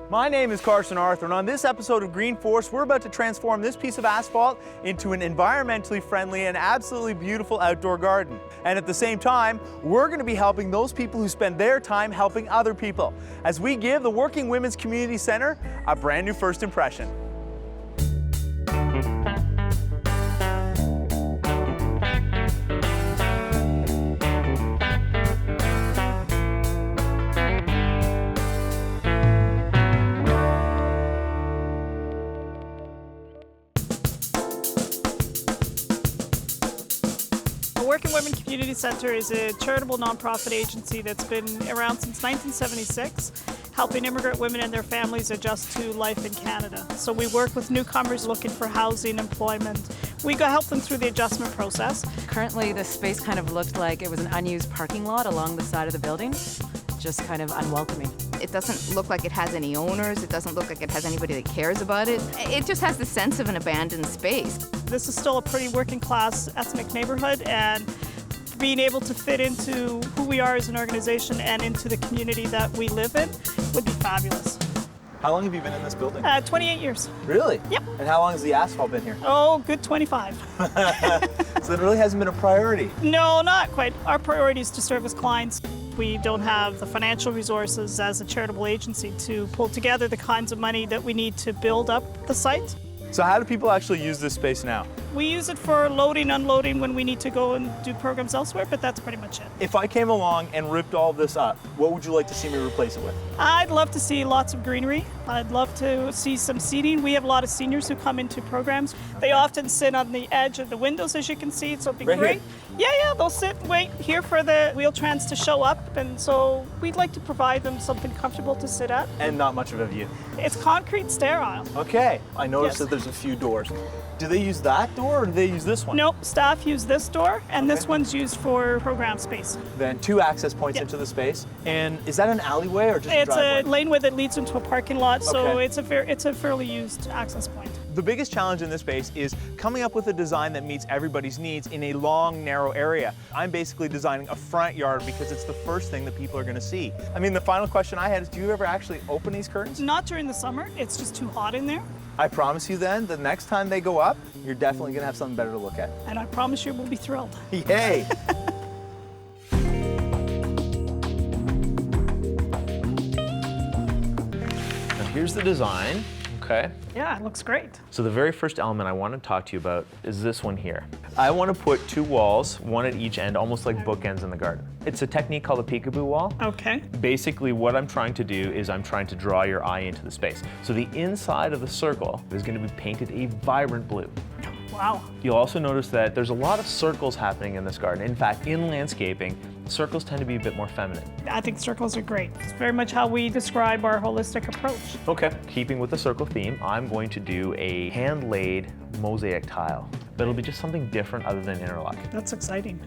My name is Carson Arthur, and on this episode of Green Force, we're about to transform this piece of asphalt into an environmentally friendly and absolutely beautiful outdoor garden. And at the same time, we're going to be helping those people who spend their time helping other people, as we give the Working Women's Community Center a brand new first impression. Working Women Community Center is a charitable nonprofit agency that's been around since 1976, helping immigrant women and their families adjust to life in Canada. So we work with newcomers looking for housing, employment. We help them through the adjustment process. Currently, the space kind of looked like it was an unused parking lot along the side of the building, just kind of unwelcoming. It doesn't look like it has any owners. It doesn't look like it has anybody that cares about it. It just has the sense of an abandoned space. This is still a pretty working class ethnic neighborhood, and being able to fit into who we are as an organization and into the community that we live in would be fabulous. How long have you been in this building? 28 years. Really? Yep. And how long has the asphalt been here? Oh, good 25. So it really hasn't been a priority. No, not quite. Our priority is to service clients. We don't have the financial resources as a charitable agency to pull together the kinds of money that we need to build up the site. So how do people actually use this space now? We use it for loading, unloading when we need to go and do programs elsewhere, but that's pretty much it. If I came along and ripped all this up, what would you like to see me replace it with? I'd love to see lots of greenery. I'd love to see some seating. We have a lot of seniors who come into programs. They often sit on the edge of the windows, as you can see, so it'd be Right great. here? Yeah, they'll sit and wait here for the Wheel-Trans to show up, and so we'd like to provide them something comfortable to sit at. And not much of a view. It's concrete sterile. Okay, I noticed Yes. that there's a few doors. Do they use that door or do they use this one? Nope, staff use this door, and this Okay. one's used for program space. Then two access points Yeah. into the space. And is that an alleyway or just It's a driveway? a laneway that leads into a parking lot, so Okay. it's a fairly used access point. The biggest challenge in this space is coming up with a design that meets everybody's needs in a long, narrow area. I'm basically designing a front yard because it's the first thing that people are going to see. I mean, the final question I had is, do you ever actually open these curtains? Not during the summer, it's just too hot in there. I promise you then, the next time they go up, you're definitely going to have something better to look at. And I promise you we'll be thrilled. Yay! Now here's the design, okay? Yeah, it looks great. So the very first element I want to talk to you about is this one here. I want to put two walls, one at each end, almost like bookends in the garden. It's a technique called a peekaboo wall. Okay. Basically, what I'm trying to do is I'm trying to draw your eye into the space. So the inside of the circle is going to be painted a vibrant blue. Wow. You'll also notice that there's a lot of circles happening in this garden. In fact, in landscaping, circles tend to be a bit more feminine. I think circles are great. It's very much how we describe our holistic approach. Okay. Keeping with the circle theme, I'm going to do a hand-laid mosaic tile. But it'll be just something different other than interlock. That's exciting.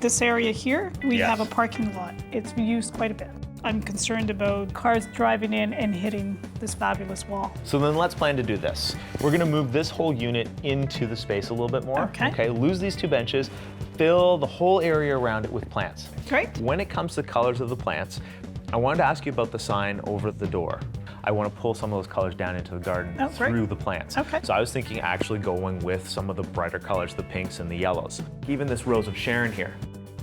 This area here, we Yes. have a parking lot. It's used quite a bit. I'm concerned about cars driving in and hitting this fabulous wall. So then let's plan to do this. We're gonna move this whole unit into the space a little bit more. Okay. Lose these two benches, fill the whole area around it with plants. Great. When it comes to colors of the plants, I wanted to ask you about the sign over the door. I want to pull some of those colors down into the garden Oh, great. through the plants. Okay. So I was thinking actually going with some of the brighter colors, the pinks and the yellows. Even this rose of Sharon here.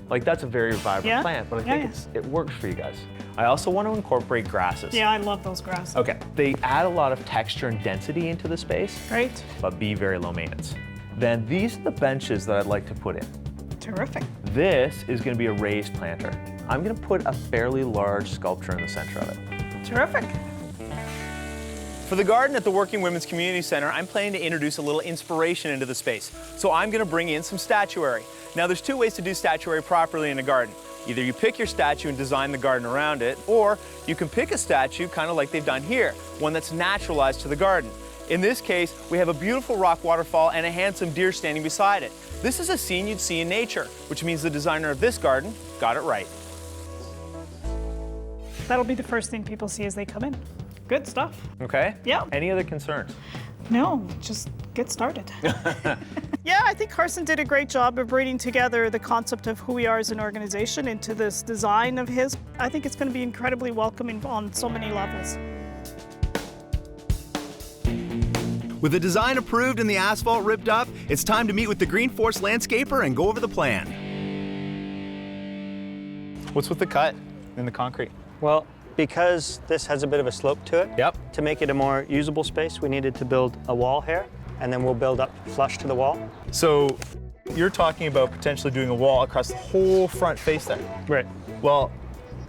Like, that's a very vibrant Yeah. plant, but I Yeah, think yeah. it works for you guys. I also want to incorporate grasses. Yeah, I love those grasses. Okay, they add a lot of texture and density into the space, Great. but be very low maintenance. Then these are the benches that I'd like to put in. Terrific. This is going to be a raised planter. I'm going to put a fairly large sculpture in the center of it. Terrific. For the garden at the Working Women's Community Center, I'm planning to introduce a little inspiration into the space. So I'm going to bring in some statuary. Now, there's two ways to do statuary properly in a garden. Either you pick your statue and design the garden around it, or you can pick a statue kind of like they've done here, one that's naturalized to the garden. In this case, we have a beautiful rock waterfall and a handsome deer standing beside it. This is a scene you'd see in nature, which means the designer of this garden got it right. That'll be the first thing people see as they come in. Good stuff. Okay? Yeah. Any other concerns? No, just get started. Yeah, I think Carson did a great job of bringing together the concept of who we are as an organization into this design of his. I think it's going to be incredibly welcoming on so many levels. With the design approved and the asphalt ripped up, it's time to meet with the Green Force landscaper and go over the plan. What's with the cut in the concrete? Well, because this has a bit of a slope to it, Yep. to make it a more usable space, we needed to build a wall here, and then we'll build up flush to the wall. So you're talking about potentially doing a wall across the whole front face there. Right. Well,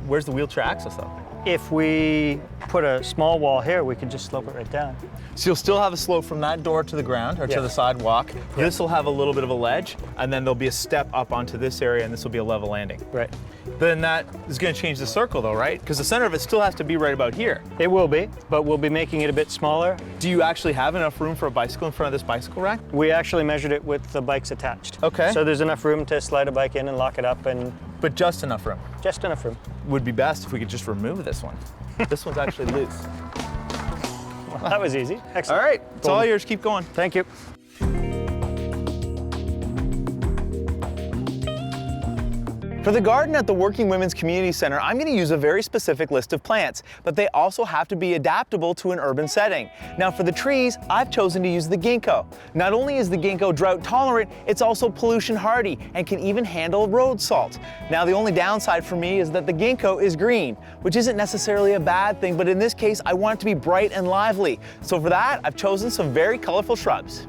where's the wheelchair access though? If we put a small wall here, we could just slope it right down. So you'll still have a slope from that door to the ground or to Yeah. the sidewalk. This will have a little bit of a ledge, and then there'll be a step up onto this area, and this will be a level landing. Right. Then that is going to change the circle though, right? Because the center of it still has to be right about here. It will be, but we'll be making it a bit smaller. Do you actually have enough room for a bicycle in front of this bicycle rack? We actually measured it with the bikes attached. Okay. So there's enough room to slide a bike in and lock it up, and But just enough room. just enough room. Would be best if we could just remove this one. This one's actually loose. Well, that was easy. Excellent. All right, it's all yours. Keep going. Thank you. For the garden at the Working Women's Community Center, I'm going to use a very specific list of plants, but they also have to be adaptable to an urban setting. Now for the trees, I've chosen to use the ginkgo. Not only is the ginkgo drought tolerant, it's also pollution hardy and can even handle road salt. Now the only downside for me is that the ginkgo is green, which isn't necessarily a bad thing, but in this case, I want it to be bright and lively. So for that, I've chosen some very colorful shrubs.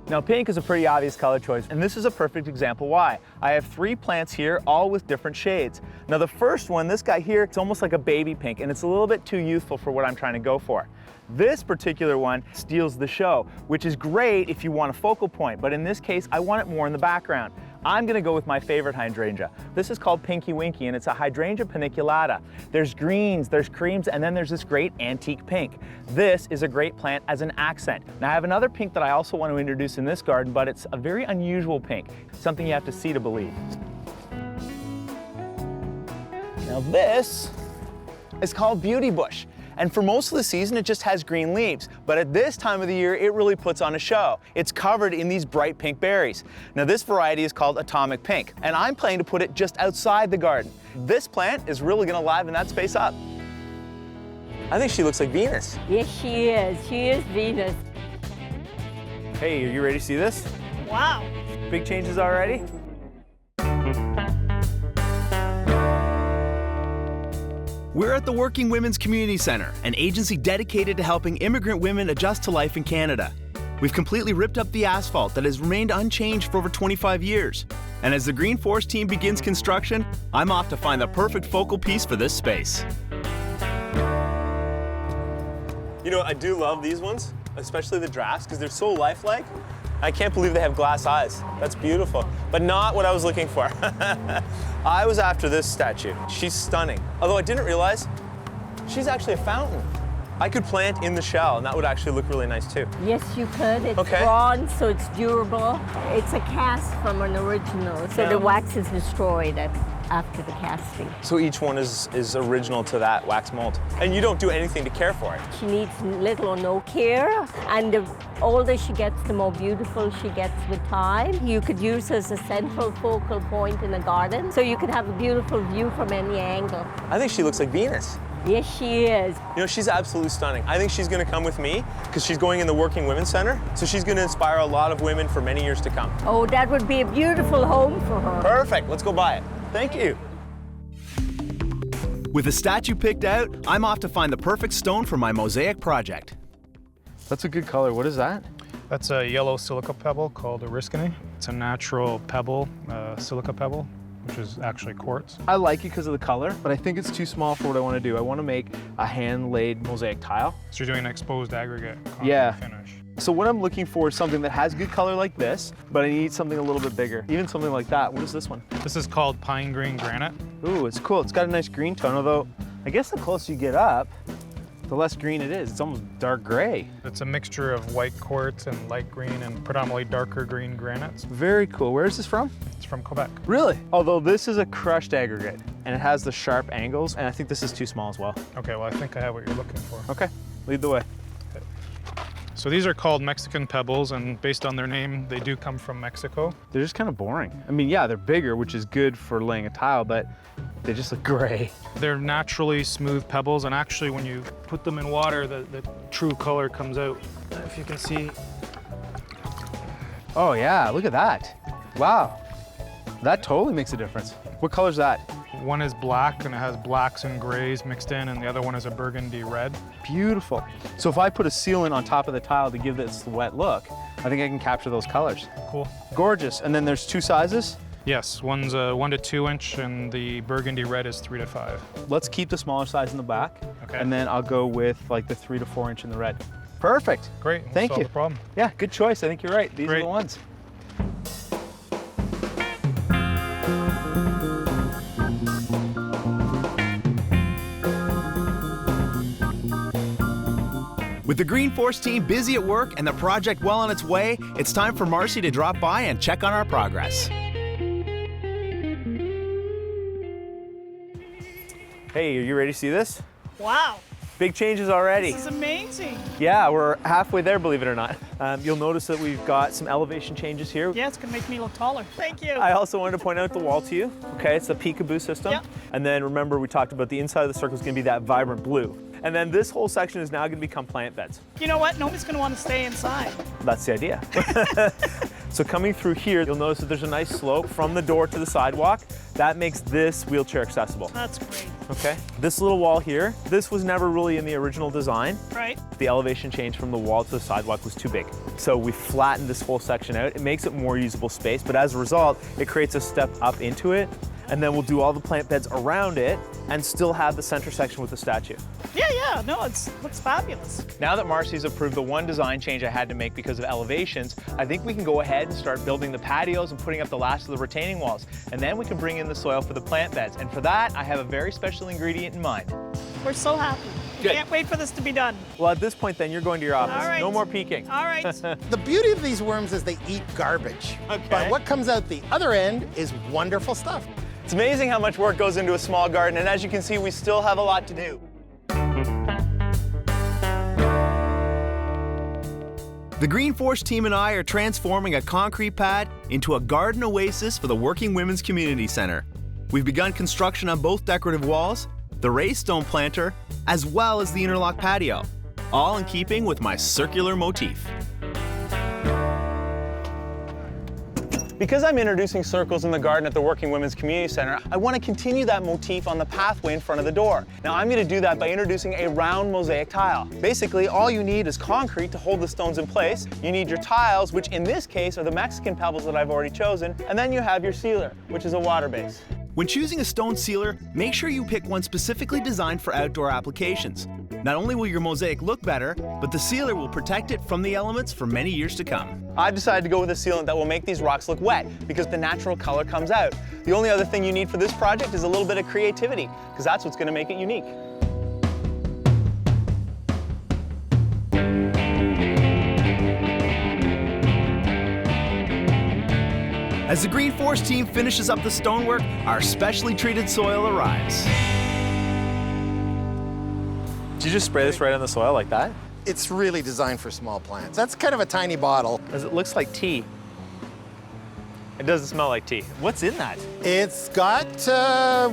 Now pink is a pretty obvious color choice, and this is a perfect example why. I have 3 plants here, all with different shades. Now the first one, this guy here, it's almost like a baby pink, and it's a little bit too youthful for what I'm trying to go for. This particular one steals the show, which is great if you want a focal point, but in this case, I want it more in the background. I'm gonna go with my favorite hydrangea. This is called Pinky Winky, and it's a hydrangea paniculata. There's greens, there's creams, and then there's this great antique pink. This is a great plant as an accent. Now I have another pink that I also want to introduce in this garden, but it's a very unusual pink, something you have to see to believe. Now this is called Beauty Bush. And for most of the season, it just has green leaves. But at this time of the year, it really puts on a show. It's covered in these bright pink berries. Now this variety is called Atomic Pink, and I'm planning to put it just outside the garden. This plant is really gonna liven that space up. I think she looks like Venus. Yes, she is. She is Venus. Hey, are you ready to see this? Wow. Big changes already? We're at the Working Women's Community Center, an agency dedicated to helping immigrant women adjust to life in Canada. We've completely ripped up the asphalt that has remained unchanged for over 25 years. And as the Green Force team begins construction, I'm off to find the perfect focal piece for this space. You know, I do love these ones, especially the drafts, because they're so lifelike. I can't believe they have glass eyes. That's beautiful, but not what I was looking for. I was after this statue. She's stunning. Although I didn't realize, she's actually a fountain. I could plant in the shell, and that would actually look really nice too. Yes, you could. It's bronze, so it's durable. It's a cast from an original, so the wax is destroyed after the casting. So each one is original to that wax mold. And you don't do anything to care for it. She needs little or no care, and the older she gets, the more beautiful she gets with time. You could use her as a central focal point in a garden, so you could have a beautiful view from any angle. I think she looks like Venus. Yes, she is. You know, she's absolutely stunning. I think she's gonna come with me because she's going in the Working Women's Center. So she's gonna inspire a lot of women for many years to come. Oh, that would be a beautiful home for her. Perfect, let's go buy it. Thank you. With the statue picked out, I'm off to find the perfect stone for my mosaic project. That's a good color. What is that? That's a yellow silica pebble called a Oriskany. It's a natural pebble, silica pebble, which is actually quartz. I like it because of the color, but I think it's too small for what I want to do. I want to make a hand-laid mosaic tile. So you're doing an exposed aggregate concrete finish. So what I'm looking for is something that has good color like this, but I need something a little bit bigger. Even something like that. What is this one? This is called pine green granite. Ooh, it's cool. It's got a nice green tone, although I guess the closer you get up, the less green it is. It's almost dark gray. It's a mixture of white quartz and light green and predominantly darker green granites. Very cool. Where is this from? It's from Quebec. Really? Although this is a crushed aggregate, and it has the sharp angles, and I think this is too small as well. Okay, well, I think I have what you're looking for. Okay, lead the way. So these are called Mexican pebbles, and based on their name, they do come from Mexico. They're just kind of boring. I mean, yeah, they're bigger, which is good for laying a tile, but They just look gray. They're naturally smooth pebbles, and actually when you put them in water, the true color comes out. If you can see. Oh yeah, look at that. Wow, that totally makes a difference. What color's that? One is black, and it has blacks and grays mixed in, and the other one is a burgundy red. Beautiful. So if I put a sealant on top of the tile to give this the wet look, I think I can capture those colors. Cool. Gorgeous. And then there's 2 sizes? Yes, one's a 1 to 2 inch, and the burgundy red is 3 to 5. Let's keep the smaller size in the back. Okay. And then I'll go with like the 3 to 4 inch in the red. Perfect. Great. We'll Thank solve you. the problem. Yeah, good choice. I think you're right. These are Great. the ones. With the Green Force team busy at work and the project well on its way, it's time for Marcy to drop by and check on our progress. Hey, are you ready to see this? Wow, Big changes already. this is amazing. Yeah, we're halfway there, believe it or not. You'll notice that we've got some elevation changes here. Yeah, it's gonna make me look taller. Thank you. I also wanted to point out the wall to you. Okay, it's the peekaboo system. Yep. And then remember we talked about the inside of the circle is gonna be that vibrant blue. And then this whole section is now gonna become plant beds. You know what? Nobody's gonna want to stay inside. That's the idea. So coming through here, you'll notice that there's a nice slope from the door to the sidewalk. That makes this wheelchair accessible. That's great. Okay. This little wall here, this was never really in the original design. Right? The elevation change from the wall to the sidewalk was too big. So we flattened this whole section out. It makes it more usable space, but as a result, it creates a step up into it. And then we'll do all the plant beds around it and still have the center section with the statue. Yeah, no, it looks fabulous. Now that Marcy's approved the one design change I had to make because of elevations, I think we can go ahead and start building the patios and putting up the last of the retaining walls. And then we can bring in the soil for the plant beds. And for that, I have a very special ingredient in mind. We're so happy. Good. Can't wait for this to be done. Well, at this point then, you're going to your office. All right. No more peeking. All right. The beauty of these worms is they eat garbage. Okay. But what comes out the other end is wonderful stuff. It's amazing how much work goes into a small garden, and as you can see, we still have a lot to do. The Green Force team and I are transforming a concrete pad into a garden oasis for the Working Women's Community Center. We've begun construction on both decorative walls, the raised stone planter, as well as the interlock patio, all in keeping with my circular motif. Because I'm introducing circles in the garden at the Working Women's Community Center, I want to continue that motif on the pathway in front of the door. Now I'm going to do that by introducing a round mosaic tile. Basically, all you need is concrete to hold the stones in place. You need your tiles, which in this case are the Mexican pebbles that I've already chosen, and then you have your sealer, which is a water base. When choosing a stone sealer, make sure you pick one specifically designed for outdoor applications. Not only will your mosaic look better, but the sealer will protect it from the elements for many years to come. I've decided to go with a sealant that will make these rocks look wet because the natural color comes out. The only other thing you need for this project is a little bit of creativity because that's what's going to make it unique. As the Green Force team finishes up the stonework, our specially treated soil arrives. Did you just spray this right on the soil like that? It's really designed for small plants. That's kind of a tiny bottle. Because it looks like tea. It doesn't smell like tea. What's in that? It's got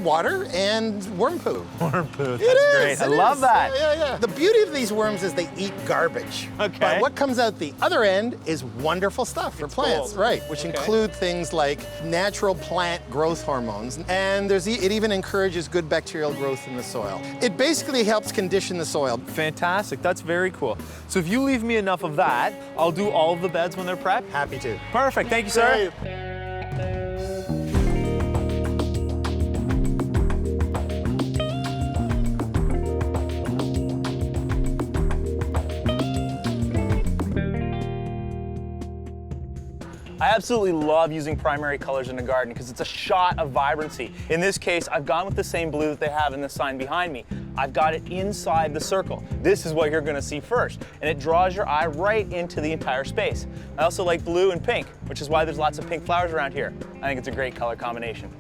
water and worm poo. Worm poo, that's It is, great. I it love is. that. Yeah. The beauty of these worms is they eat garbage. Okay. But what comes out the other end is wonderful stuff for plants, gold. right? Which include things like natural plant growth hormones. And it even encourages good bacterial growth in the soil. It basically helps condition the soil. Fantastic, that's very cool. So if you leave me enough of that, I'll do all of the beds when they're prepped. Happy to. Perfect, thank you, sir. I absolutely love using primary colors in a garden because it's a shot of vibrancy. In this case, I've gone with the same blue that they have in the sign behind me. I've got it inside the circle. This is what you're gonna see first, and it draws your eye right into the entire space. I also like blue and pink, which is why there's lots of pink flowers around here. I think it's a great color combination.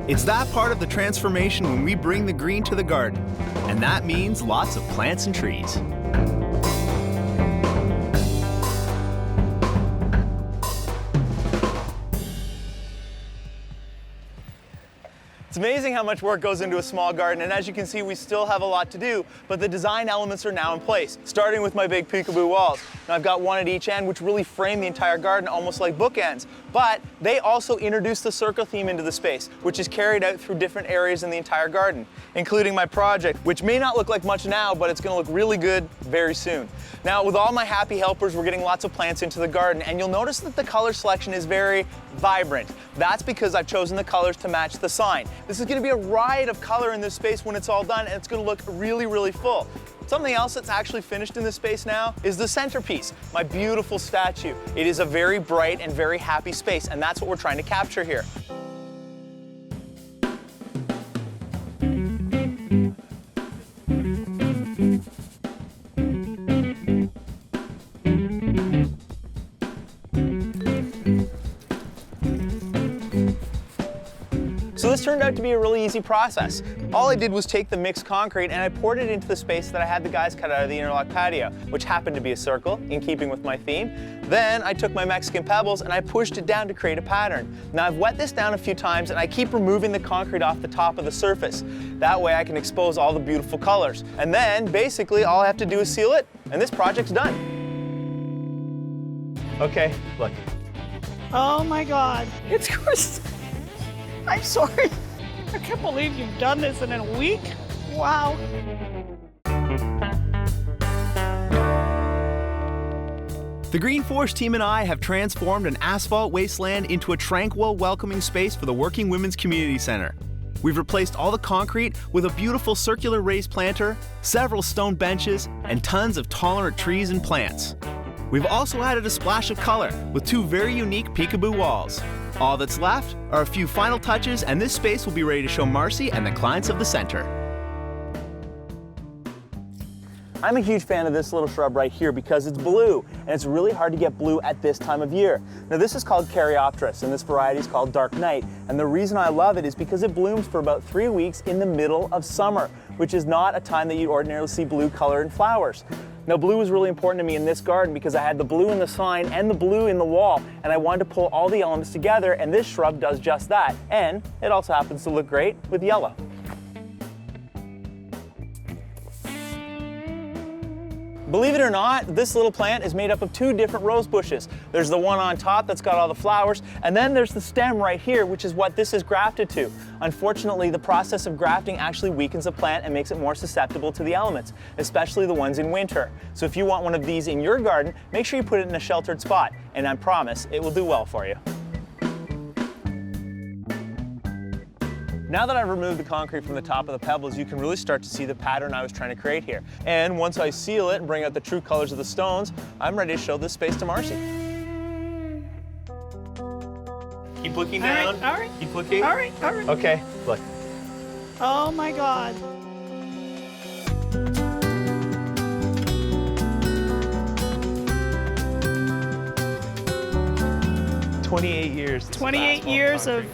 It's that part of the transformation when we bring the green to the garden, and that means lots of plants and trees. It's amazing how much work goes into a small garden, and as you can see, we still have a lot to do, but the design elements are now in place, starting with my big peekaboo walls. Now I've got one at each end, which really frame the entire garden almost like bookends, but they also introduce the circle theme into the space, which is carried out through different areas in the entire garden, including my project, which may not look like much now, but it's gonna look really good very soon. Now, with all my happy helpers, we're getting lots of plants into the garden, and you'll notice that the color selection is very vibrant. That's because I've chosen the colors to match the sign. This is gonna be a riot of color in this space when it's all done, and it's gonna look really, really full. Something else that's actually finished in this space now is the centerpiece, my beautiful statue. It is a very bright and very happy space, and that's what we're trying to capture here. So this turned out to be a really easy process. All I did was take the mixed concrete and I poured it into the space that I had the guys cut out of the interlock patio, which happened to be a circle, in keeping with my theme. Then I took my Mexican pebbles and I pushed it down to create a pattern. Now I've wet this down a few times and I keep removing the concrete off the top of the surface. That way I can expose all the beautiful colors. And then basically all I have to do is seal it and this project's done. Okay, look. Oh my God, it's Carson. I'm sorry. I can't believe you've done this in a week. Wow. The Green Force team and I have transformed an asphalt wasteland into a tranquil, welcoming space for the Working Women's Community Center. We've replaced all the concrete with a beautiful circular raised planter, several stone benches, and tons of tolerant trees and plants. We've also added a splash of color with two very unique peekaboo walls. All that's left are a few final touches, and this space will be ready to show Marcy and the clients of the center. I'm a huge fan of this little shrub right here because it's blue, and it's really hard to get blue at this time of year. Now this is called Caryopteris, and this variety is called Dark Night, and the reason I love it is because it blooms for about 3 weeks in the middle of summer, which is not a time that you'd ordinarily see blue color in flowers. Now blue was really important to me in this garden because I had the blue in the sign and the blue in the wall, and I wanted to pull all the elements together, and this shrub does just that. And it also happens to look great with yellow. Believe it or not, this little plant is made up of 2 different rose bushes. There's the one on top that's got all the flowers, and then there's the stem right here, which is what this is grafted to. Unfortunately, the process of grafting actually weakens the plant and makes it more susceptible to the elements, especially the ones in winter. So if you want one of these in your garden, make sure you put it in a sheltered spot, and I promise it will do well for you. Now that I've removed the concrete from the top of the pebbles, you can really start to see the pattern I was trying to create here. And once I seal it and bring out the true colors of the stones, I'm ready to show this space to Marcy. Keep looking down. All right. Keep looking. All right. Okay, look. Oh my God. "28 years. 28 years of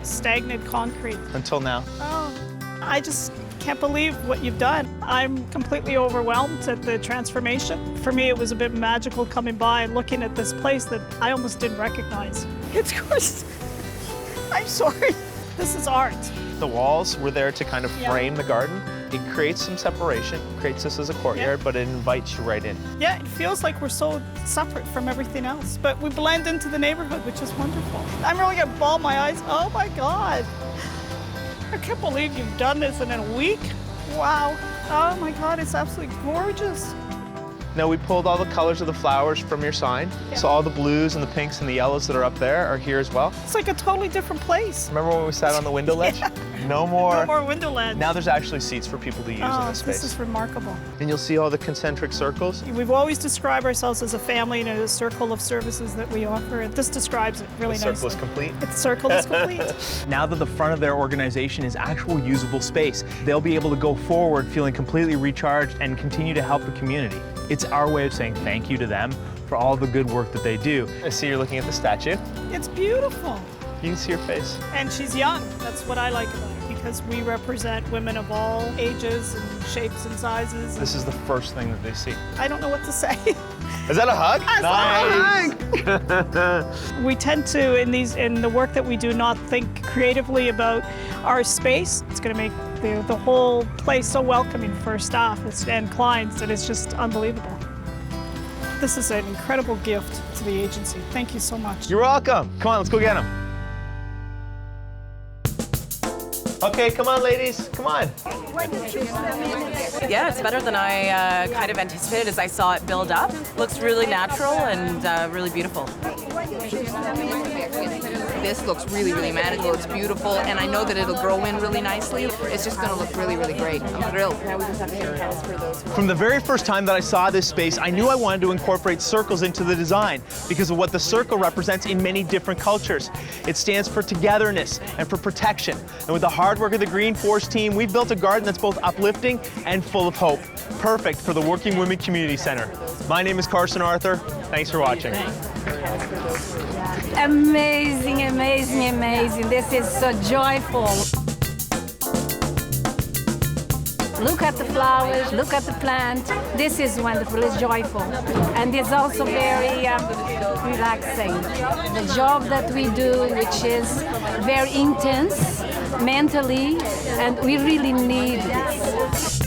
stagnant concrete. Until now. Oh, I just can't believe what you've done. I'm completely overwhelmed at the transformation. For me, it was a bit magical coming by and looking at this place that I almost didn't recognize. It's Carson. I'm sorry. This is art. The walls were there to kind of frame the garden. It creates some separation, creates this as a courtyard, but it invites you right in. Yeah, it feels like we're so separate from everything else, but we blend into the neighborhood, which is wonderful. I'm really gonna bawl my eyes. Oh my God. I can't believe you've done this in a week. Wow. Oh my God, it's absolutely gorgeous. Now we pulled all the colors of the flowers from your sign. Yeah. So all the blues and the pinks and the yellows that are up there are here as well. It's like a totally different place. Remember when we sat on the window ledge? Yeah. No more. No more window ledge. Now there's actually seats for people to use in this space. This is remarkable. And you'll see all the concentric circles. We've always described ourselves as a family and a circle of services that we offer, and this describes it really nicely. The circle is complete. The circle is complete. Now that the front of their organization is actual usable space, they'll be able to go forward feeling completely recharged and continue to help the community. It's our way of saying thank you to them for all the good work that they do. I see you're looking at the statue. It's beautiful. You can see her face. And she's young. That's what I like about it, because we represent women of all ages and shapes and sizes. This is the first thing that they see. I don't know what to say. Is that a hug? Nice. We tend to, in the work that we do, not think creatively about our space. It's going to make the whole place so welcoming for staff and clients that it's just unbelievable. This is an incredible gift to the agency. Thank you so much. You're welcome. Come on, let's go get them. Okay, come on, ladies. Come on. Yeah, it's better than I kind of anticipated as I saw it build up. Looks really natural and really beautiful. This looks really, really manageable. It's beautiful, and I know that it'll grow in really nicely. It's just going to look really, really great. I'm thrilled. From the very first time that I saw this space, I knew I wanted to incorporate circles into the design because of what the circle represents in many different cultures. It stands for togetherness and for protection. And with the hard work of the Green Force team, we've built a garden that's both uplifting and full of hope. Perfect for the Working Women Community Center. My name is Carson Arthur. Thanks for watching. Amazing, amazing, amazing. This is so joyful. Look at the flowers, look at the plant. This is wonderful, it's joyful. And it's also very relaxing. The job that we do, which is very intense mentally, and we really need this.